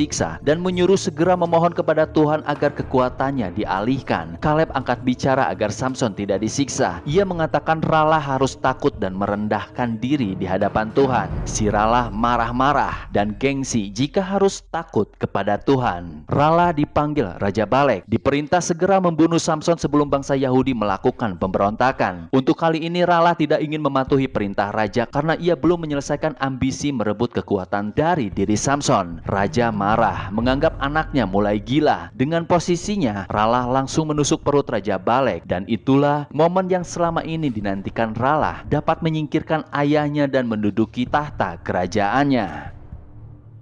disiksa dan menyuruh segera memohon kepada Tuhan agar kekuatannya dialihkan. Kaleb angkat bicara agar Samson tidak disiksa. Ia mengatakan Rala harus takut dan merendahkan diri di hadapan Tuhan. Si Rala marah-marah dan gengsi jika harus takut kepada Tuhan. Rala dipanggil Raja Balek, diperintah segera membunuh Samson sebelum bangsa Yahudi melakukan pemberontakan. Untuk kali ini Rala tidak ingin mematuhi perintah raja karena ia belum menyelesaikan ambisi merebut kekuatan dari diri Samson. Raja marah, menganggap anaknya mulai gila. Dengan posisinya, Rala langsung menusuk perut Raja Balek, dan itulah momen yang selama ini dinantikan Rala dapat menyingkirkan ayahnya dan menduduki tahta kerajaannya.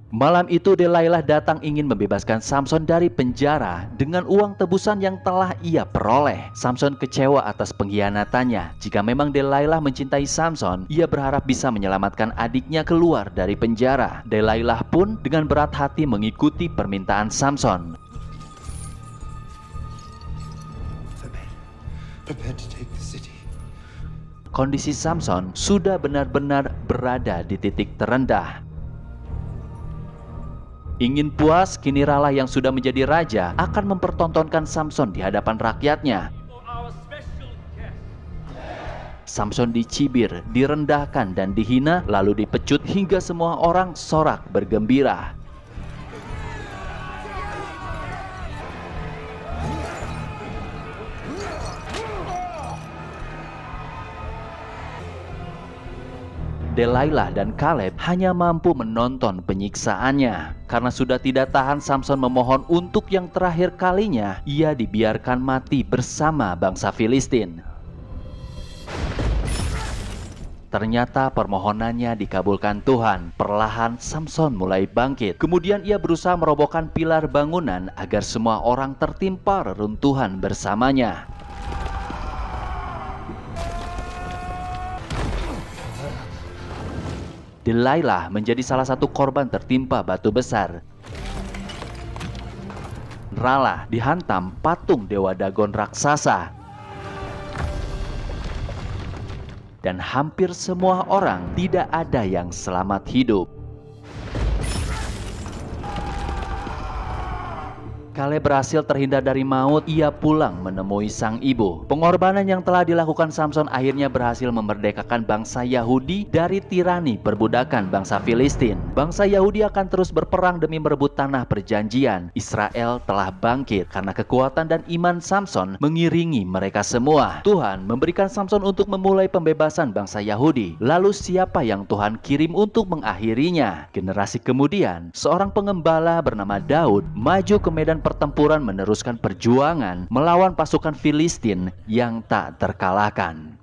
Malam itu Delailah datang ingin membebaskan Samson dari penjara dengan uang tebusan yang telah ia peroleh. Samson kecewa atas pengkhianatannya. Jika memang Delailah mencintai Samson, ia berharap bisa menyelamatkan adiknya keluar dari penjara. Delailah pun dengan berat hati mengikuti permintaan Samson. Kondisi Samson sudah benar-benar berada di titik terendah. Ingin puas, kini Rala yang sudah menjadi raja akan mempertontonkan Samson di hadapan rakyatnya. Samson dicibir, direndahkan dan dihina, lalu dipecut hingga semua orang sorak bergembira. Delailah dan Kaleb hanya mampu menonton penyiksaannya. Karena sudah tidak tahan, Samson memohon untuk yang terakhir kalinya ia dibiarkan mati bersama bangsa Filistin. Ternyata permohonannya dikabulkan Tuhan. Perlahan Samson mulai bangkit. Kemudian ia berusaha merobohkan pilar bangunan agar semua orang tertimpa reruntuhan bersamanya. Delailah menjadi salah satu korban tertimpa batu besar. Rala dihantam patung dewa Dagon raksasa. Dan hampir semua orang tidak ada yang selamat hidup. Kaleb berhasil terhindar dari maut. Ia pulang menemui sang ibu. Pengorbanan yang telah dilakukan Samson akhirnya berhasil memerdekakan bangsa Yahudi dari tirani perbudakan bangsa Filistin. Bangsa Yahudi akan terus berperang demi merebut tanah perjanjian. Israel telah bangkit karena kekuatan dan iman Samson mengiringi mereka semua. Tuhan memberikan Samson untuk memulai pembebasan bangsa Yahudi. Lalu siapa yang Tuhan kirim untuk mengakhirinya? Generasi kemudian, seorang pengembala bernama Daud maju ke medan pertempuran meneruskan perjuangan melawan pasukan Filistin yang tak terkalahkan.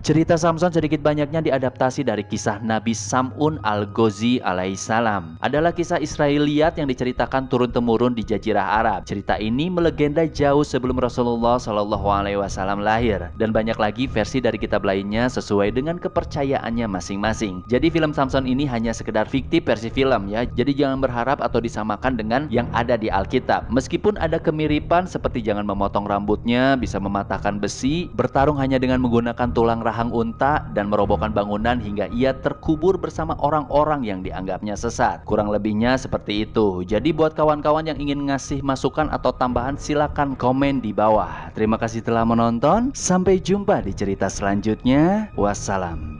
Cerita Samson sedikit banyaknya diadaptasi dari kisah Nabi Sam'un al-Ghazi alaihissalam. Adalah kisah Israeliat yang diceritakan turun-temurun di Jazirah Arab. Cerita ini melegenda jauh sebelum Rasulullah SAW lahir. Dan banyak lagi versi dari kitab lainnya sesuai dengan kepercayaannya masing-masing. Jadi film Samson ini hanya sekedar fiktif versi film ya. Jadi jangan berharap atau disamakan dengan yang ada di Alkitab. Meskipun ada kemiripan seperti jangan memotong rambutnya, bisa mematahkan besi, bertarung hanya dengan menggunakan tulang rahang unta, dan merobohkan bangunan hingga ia terkubur bersama orang-orang yang dianggapnya sesat. Kurang lebihnya seperti itu. Jadi buat kawan-kawan yang ingin ngasih masukan atau tambahan, silakan komen di bawah. Terima kasih telah menonton. Sampai jumpa di cerita selanjutnya. Wassalam.